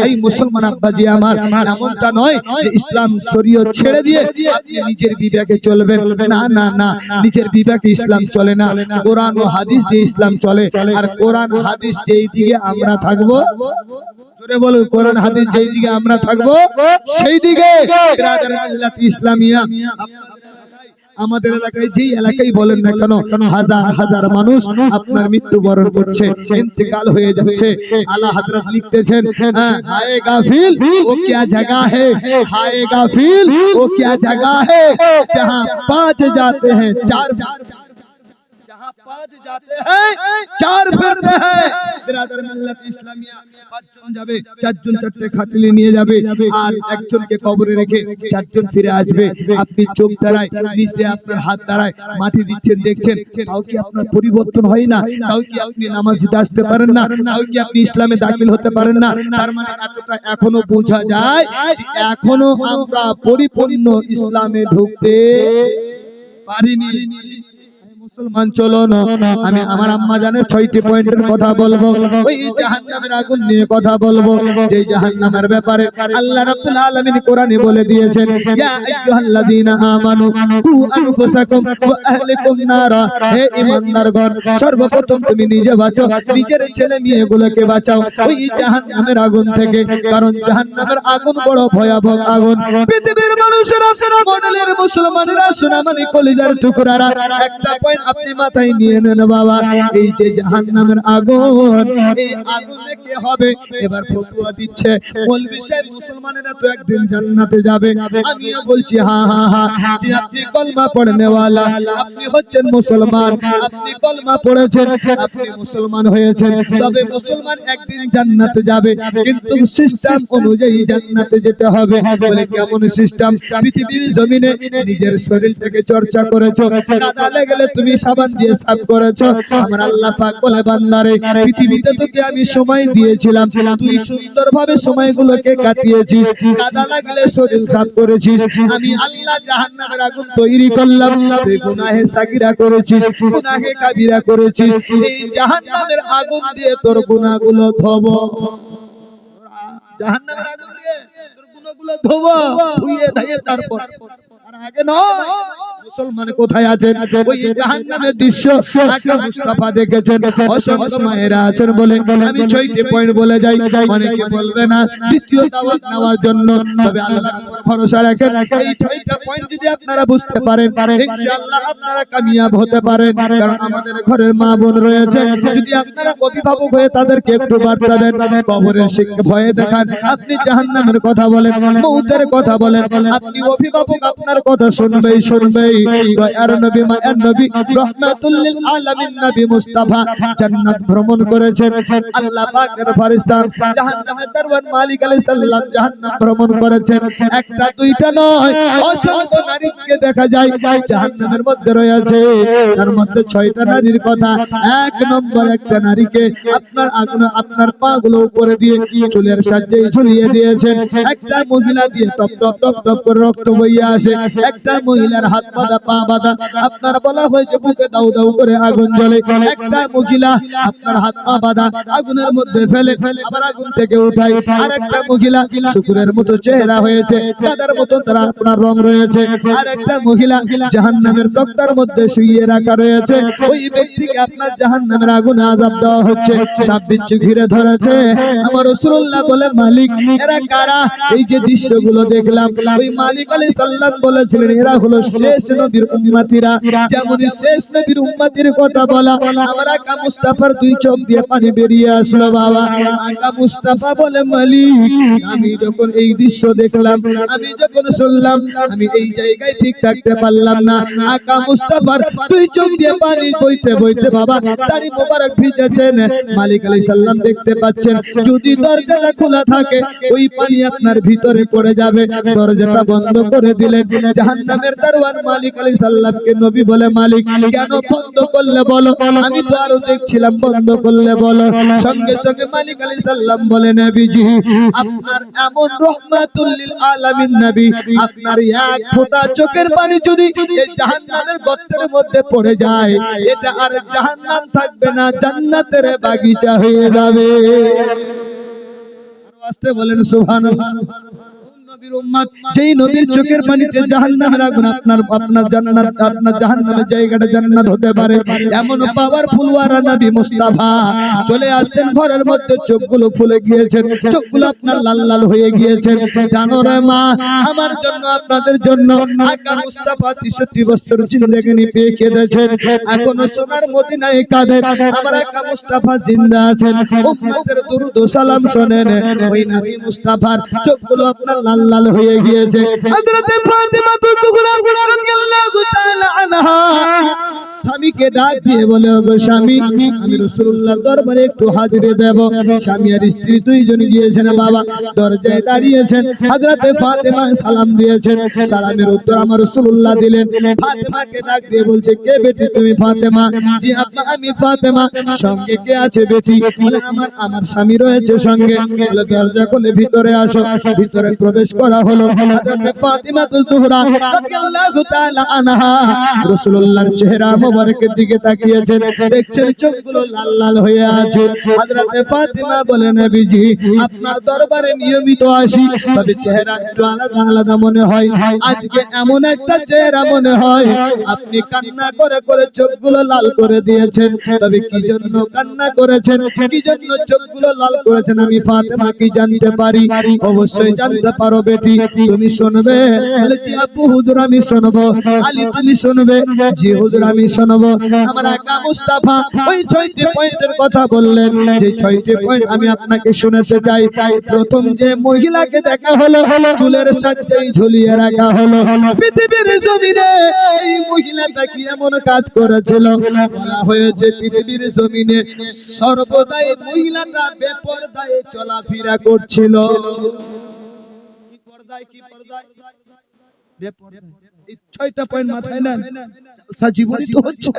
এই মুসলমান আব্বাজি আমার, এমনটা নয় যে ইসলাম শরীয়ত ছেড়ে দিয়ে আপনি নিজের বিবেকে চলবেন। না না না, নিজের বিবেকে ইসলাম চলে না, কোরআন ও হাদিস দিয়ে ইসলাম চলে। আর কোরআন হাদিস যেই দিকে আমরা থাকবো, জোরে বলুন, কোরআন হাদিস যেই দিকে আমরা থাকবো সেই দিকে বিরাদার মিল্লাত ইসলামিয়া। আমাদের এলাকায় যেই এলাকায় বলেন না কেন, হাজার হাজার মানুষ আপনার মৃত্যুবরণ করছে, ইন্তেকাল হয়ে যাচ্ছে। আলা হযরত লিখতেছেন, হায় গাফিল ও क्या जगह है, हाय गाफिल वो क्या जगह है, जहां पांच जाते हैं चार, जहां पांच जाते हैं चार फिरते हैं। बिरादर मिल्लत इस्लामिया, পাঁচজন যাবে, চারজন চারটে খাটলি নিয়ে যাবে, আর একজনকে কবরে রেখে চারজন ফিরে আসবে। আপনি চোখ দাঁড়ায়, নিচে আপনার হাত দাঁড়ায়, মাটি দিচ্ছেন, দেখছেন, তাও কি আপনার পরিবর্তন হয় না? তাও কি আপনি নামাজে আসতে পারেন না? তাও কি আপনি ইসলামে দাখিল হতে পারেন না? তার মানে এতটা এখনো বোঝা যায় এখনো আমরা পরিপূর্ণ ইসলামে ঢুকতে পারিনি। মুসলমান চলো না, আমি আমার আম্মা জানে 6টি পয়েন্টের কথা বলবো, ওই জাহান্নামের আগুন নিয়ে কথা বলবো। যে জাহান্নামের ব্যাপারে আল্লাহ রাব্বুল আলামিন কোরআনে বলে দিয়েছেন, ইয়া আইয়ুহাল্লাযীনা আমানু কু আনফুসাকুম ওয়া আহলিকুম নারা, হে ঈমানদারগণ, সর্বপ্রথম তুমি নিজে বাঁচো, নিজের ছেলে মেয়েগুলোকে বাঁচাও ওই জাহান্নামের আগুন থেকে। কারণ জাহান্নামের আগুন বড় ভয়াবহ আগুন। পৃথিবীর মানুষেরা, মডেলের মুসলমানেরা, সোনামণি কলিজার টুকরারা, একটা পয়েন্ট আপনি মাথায় নিয়ে নেন বাবা, এই যে জাহান্নামের আগুন, এই আগুনে কে হবে? এবার ফতোয়া দিচ্ছে মৌলভী সাহেব, মুসলমানেরা তো একদিন জান্নাতে যাবে। আমিও বলছি হ্যাঁ হ্যাঁ হ্যাঁ, আপনি কলমা পড়নে ওয়ালা, আপনি হচ্ছেন মুসলমান, আপনি কলমা পড়েছেন, আপনি মুসলমান হয়েছেন, তবে মুসলমান একদিন জান্নাতে যাবে, কিন্তু সিস্টেম অনুযায়ী জান্নাতে যেতে হবে। বলে কেমন সিস্টেম? পৃথিবীর জমিনে নিজের শরীরটাকে চর্চা করেছো, কাদা লেগেলে তুমি সাবান দিয়ে সাফ করেছো। আমার আল্লাহ পাক বলে, বান্দারে, পৃথিবীতে তোকে আমি সময় দিয়েছিলাম, তুই সুন্দরভাবে সময়গুলোকে কাটিয়েছিস, কাদা লাগলে শরীর সাফ করেছিস। আমি আল্লাহ জাহান্নামের আগুন তৈরি করলাম, তুই গুনাহে সাগীরা করেছিস, গুনাহে কাবীরা করেছিস, এই জাহান্নামের আগুন দিয়ে তোর গুনাহগুলো ধোবো, জাহান্নামের আগুন দিয়ে তোর গুনাহগুলো ধোবো, ধুইয়ে ধাইয়ে তারপর। আর আগে নয়। মুসলমান কোথায় আছেন? ওই জাহান্নামের দৃশ্য আকা মুস্তাফা দেখেছেন, অসংখ্য মায়েরা আছেন বলে আমি 6টি পয়েন্ট বলে যাই। অনেকে বলবে না দ্বিতীয় দাওয়াত নেওয়ার জন্য, তবে আল্লাহর উপর ভরসা রাখেন। এই 6টা পয়েন্ট যদি আপনারা বুঝতে পারেন, ইনশাআল্লাহ আপনারা কামিয়াব হতে পারেন। কারণ আমাদের ঘরের মা বোন রয়েছে, যদি আপনারা অভিভাবক হয়ে তাদেরকে একটু বার্তা দেন, কবরের শিক্ষা ভয়ে দেখান, আপনি জাহান্নামের কথা বলেন, মউতের কথা বলেন, আপনি অভিভাবক আপনার কথা শুনবেই শুনবেই। দয়ার নবী, মায়ের নবী, রাহমাতুল লিল আলামিন নবী মুস্তাফা জান্নাত ভ্রমণ করেছেন। আল্লাহ পাকের ফেরেশতা জাহান্নামের দরবার মালিক আলাইহিস সালাম জাহান্নাম ভ্রমণ করেছেন। একটা দুইটা নয়, অসংখ্য নারীকে দেখা যায় জাহান্নামের মধ্যে রয়েছে। তার মধ্যে 6টা নারীর কথা। এক নম্বর একটা নারীকে আপনার আগুন, আপনার পা গুলো উপরে দিয়ে চুলের সাহায্যে ঝুলিয়ে দিয়েছেন। একটা মহিলা দিয়ে টপ টপ টপ টপ করে রক্ত বইয়ে আসে। একটা মহিলার হাত বাঁধা, পা বাঁধা, আপনার বলা হয়েছে বুকে দাউ দাউ করে আগুন জ্বলে। একটা মহিলা আপনার হাত পা বাঁধা, আগুনের মধ্যে ফেলে আবার আগুন থেকে উঠায়। আর একটা মহিলা শুকুরের মতো চেহারা হয়েছে, কাদার মতো তার আপনার রং রয়েছে। আর একটা মহিলা জাহান্নামের তক্তার মধ্যে শুইয়ে রাখা রয়েছে। ওই ব্যক্তিকে আপনার জাহান্নামের আগুনে আযাব দেওয়া হচ্ছে। সাপ বিচ্ছু ঘিরে ধরেছে। আমার রাসূলুল্লাহ বলে, মালিক এরা কারা? এই যে দৃশ্যগুলো দেখলাম, ওই মালিক আলাইহিস সালাম বলেছিলেন, এরা হলো শেষ নবীর উম্মতিরা। যেমন শেষ নবীর উম্মতির কথা বলা, আমার আকা মুস্তাফার 2 চোখ দিয়ে পানি বেরিয়ে আসলো বাবা। আকা মুস্তাফা বলে, মালিক আমি যখন এই দৃশ্য দেখলাম, আমি যখন শুনলাম, আমি এই জায়গায় ঠিক থাকতে পারলাম না। আকা মুস্তাফার 2 চোখ দিয়ে পানি বইতে বইতে বাবা দাড়ি মোবারক ভিজেছেন। মালিক আলাইহিস সালাম দেখতে পাচ্ছেন, যদি দরজাটা খোলা থাকে ওই পানি আপনার ভিতরে পড়ে যাবে। দরজাটা বন্ধ করে দিলেন। জাহান্নামের দরওয়ান মালিক আলাইহিস সালামকে নবী বলে, মালিক কেন বন্ধ করলে বলো? আমি তো আরো দেখছিলাম, বন্ধ করলে বলো। সঙ্গে সঙ্গে মালিক আলাইহিস সালাম বলে, নবীজি আপনার এমন রাহমাতুল লিল আলামিন নবী, আপনার এক ফোঁটা চোখের পানি যদি এই জাহান্নামের গর্তের মধ্যে পড়ে যায়, এটা আর জাহান্নাম থাকবে না, জান্নাতের বাগিচা হয়ে যাবে। আস্তে বলেন সুবহানাল্লাহ। নবীর উম্মত যেই নবীর চোখের পানিতে জাহান্নামের আগুন আপনার জান্নাত আপনার জাহান্নামের জায়গাটা জান্নাত হতে পারে এমন পাওয়ারফুল ওয়ারা নবী মুস্তাফা চলে আসছেন ঘরের মধ্যে, চোখগুলো ফুলে গিয়েছে, চোখগুলো আপনার লাল লাল হয়ে গিয়েছে। জানো রে মা, আমার জন্য আপনাদের জন্য আকা মুস্তাফা 63 বছর জিন্দেগি পেয়ে কেঁদেছেন, এখনো সোনার মদিনায় কাঁদেন। আমার আকা মুস্তাফা জিন্দা আছেন, উম্মতের দুরূদ ও সালাম শোনেন। ওই নবী মুস্তাফার চোখগুলো আপনার লাল লাল হয়ে গিয়েছে। হযরত ফাতিমা তুজহুরা রাদিয়াল্লাহু তাআলা আনহা স্বামীকে ডাক দিয়ে বলে, ওগো স্বামী, আমি রাসূলুল্লাহর দরবারে একটু হাজিরি দেব। স্বামী আর স্ত্রী দুইজন গিয়েছেন, বাবা দরজায় দাঁড়িয়েছেন। হযরত ফাতিমা সালাম দিয়েছেন, সালামের উত্তর আমার রাসূলুল্লাহ দিলেন। ফাতিমাকে ডাক দিয়ে বলছে, কে বেটি তুমি? ফাতিমা, জি আব্বা আমি ফাতিমা। সঙ্গে কে আছে বেটি? বলে আমার স্বামী রয়েছে সঙ্গে। বলে দরজা খুলে ভিতরে আসো। ভিতরে প্রবেশ করা হলো। হযরত ফাতিমা তুজহুরা রাদিয়াল্লাহু তাআলা আনহা রাসূলুল্লাহর চেহারা মোবারকের দিকে তাকিয়েছেন, দেখছেন চোখগুলো লাল লাল হয়ে আছে। হযরত ফাতিমা বলে, নবীজি আপনার দরবারে নিয়মিত আসি, তবে চেহারা একটু আলাদা আলাদা মনে হয়। আজকে এমন একটা চেহারা মনে হয় আপনি কান্না করে করে চোখগুলো লাল করে দিয়েছেন। তবে কি জন্য কান্না করেছেন, কি জন্য চোখগুলো লাল করেছেন, আমি ফাতিমা কি জানতে পারি? অবশ্যই জানতে পারো বেটি, তুমি শুনবে? বলে জি আপু হুজুর আমি শুনবো। আলী তুমি শুনবে? জি হুজুর আমি শুনবো। আমার আকা মুস্তাফা ওই 6টি পয়েন্টের কথা বললেন, যে 6টি পয়েন্ট আমি আপনাকে শোনাতে চাই। প্রথম যে মহিলাকে দেখা হলো, চুলের সাথেই ঝুলিয়ে রাখা হলো। পৃথিবীর জমিনে এই মহিলাটা কি এমন কাজ করেছিল? বলা হয়েছে পৃথিবীর জমিনে সর্বদাই মহিলাটা বেপরদায় চলাফেরা করছিল। কি পর্দায়, কি পর্দায়? বেপরদায়। এই 6টা পয়েন্ট মাথায় নেন, জলসা জীবনী তো হচ্ছে।